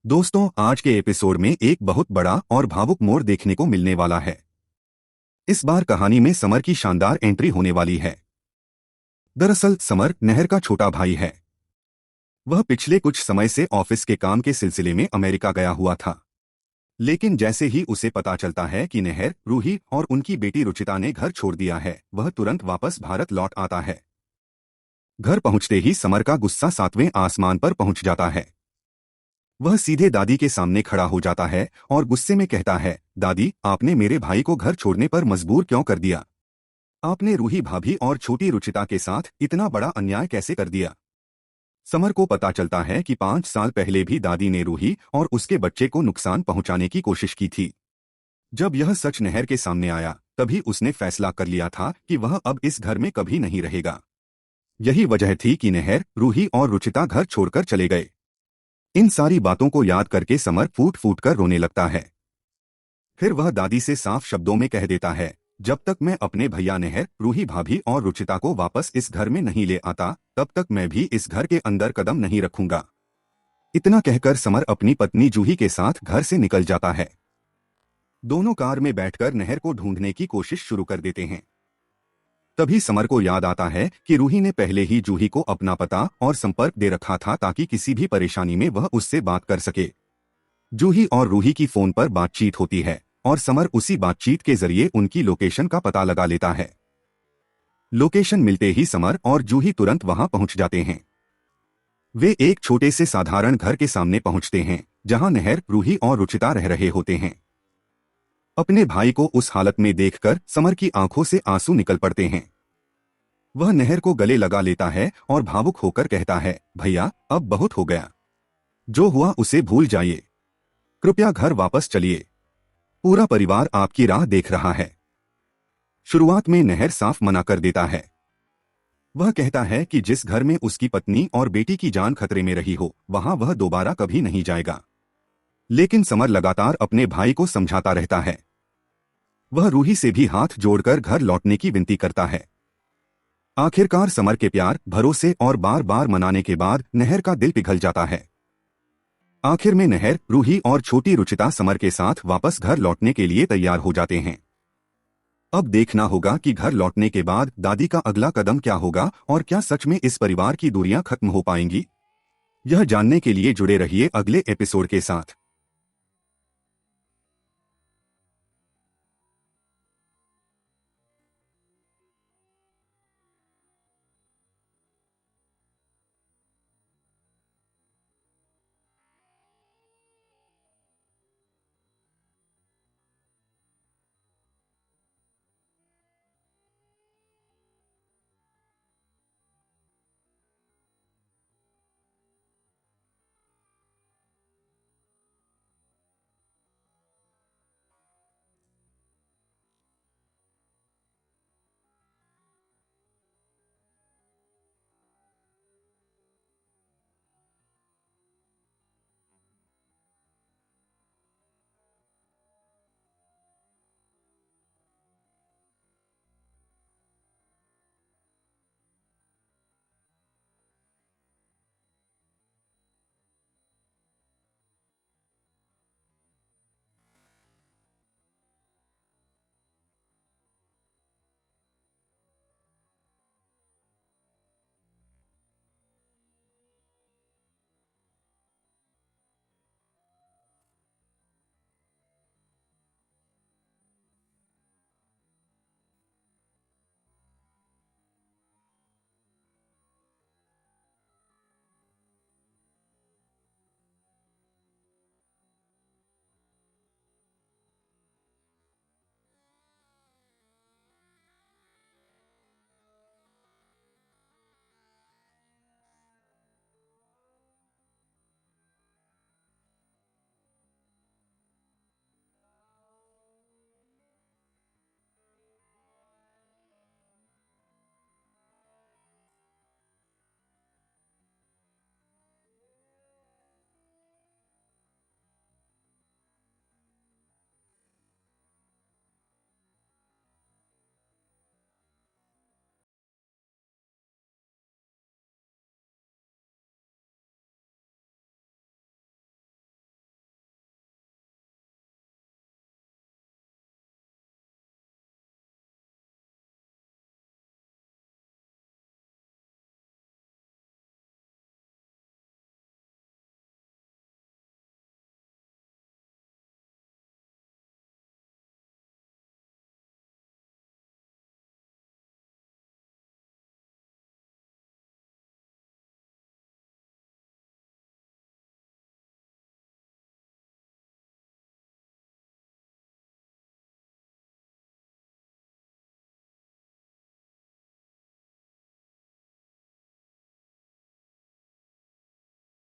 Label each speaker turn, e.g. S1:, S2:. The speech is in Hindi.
S1: दोस्तों, आज के एपिसोड में एक बहुत बड़ा और भावुक मोड़ देखने को मिलने वाला है। इस बार कहानी में समर की शानदार एंट्री होने वाली है। दरअसल समर नहर का छोटा भाई है। वह पिछले कुछ समय से ऑफिस के काम के सिलसिले में अमेरिका गया हुआ था। लेकिन जैसे ही उसे पता चलता है कि नहर, रूही और उनकी बेटी रुचिता ने घर छोड़ दिया है, वह तुरंत वापस भारत लौट आता है। घर पहुंचते ही समर का गुस्सा 7वें आसमान पर पहुंच जाता है। वह सीधे दादी के सामने खड़ा हो जाता है और गुस्से में कहता है, दादी, आपने मेरे भाई को घर छोड़ने पर मजबूर क्यों कर दिया? आपने रूही भाभी और छोटी रुचिता के साथ इतना बड़ा अन्याय कैसे कर दिया? समर को पता चलता है कि 5 साल पहले भी दादी ने रूही और उसके बच्चे को नुकसान पहुंचाने की कोशिश की थी। जब यह सच नहर के सामने आया, तभी उसने फैसला कर लिया था कि वह अब इस घर में कभी नहीं रहेगा। यही वजह थी कि नहर, रूही और रुचिता घर छोड़कर चले गए। इन सारी बातों को याद करके समर फूट फूट कर रोने लगता है। फिर वह दादी से साफ शब्दों में कह देता है, जब तक मैं अपने भैया नहर, रूही भाभी और रुचिता को वापस इस घर में नहीं ले आता, तब तक मैं भी इस घर के अंदर कदम नहीं रखूंगा। इतना कहकर समर अपनी पत्नी जूही के साथ घर से निकल जाता है। दोनों कार में बैठकर नहर को ढूंढने की कोशिश शुरू कर देते हैं। तभी समर को याद आता है कि रूही ने पहले ही जूही को अपना पता और संपर्क दे रखा था ताकि किसी भी परेशानी में वह उससे बात कर सके। जूही और रूही की फोन पर बातचीत होती है और समर उसी बातचीत के जरिए उनकी लोकेशन का पता लगा लेता है। लोकेशन मिलते ही समर और जूही तुरंत वहां पहुंच जाते हैं। वे एक छोटे से साधारण घर के सामने पहुंचते हैं, जहां नहर, रूही और रुचिता रह रहे होते हैं। अपने भाई को उस हालत में देखकर समर की आंखों से आंसू निकल पड़ते हैं। वह नहर को गले लगा लेता है और भावुक होकर कहता है, भैया, अब बहुत हो गया। जो हुआ उसे भूल जाइए। कृपया घर वापस चलिए। पूरा परिवार आपकी राह देख रहा है। शुरुआत में नहर साफ मना कर देता है। वह कहता है कि जिस घर में उसकी पत्नी और बेटी की जान खतरे में रही हो, वहां वह दोबारा कभी नहीं जाएगा। लेकिन समर लगातार अपने भाई को समझाता रहता है। वह रूही से भी हाथ जोड़कर घर लौटने की विनती करता है। आखिरकार समर के प्यार, भरोसे और बार बार मनाने के बाद नहर का दिल पिघल जाता है। आखिर में नहर, रूही और छोटी रुचिता समर के साथ वापस घर लौटने के लिए तैयार हो जाते हैं। अब देखना होगा कि घर लौटने के बाद दादी का अगला कदम क्या होगा और क्या सच में इस परिवार की दूरियां खत्म हो पाएंगी। यह जानने के लिए जुड़े रहिए अगले एपिसोड के साथ।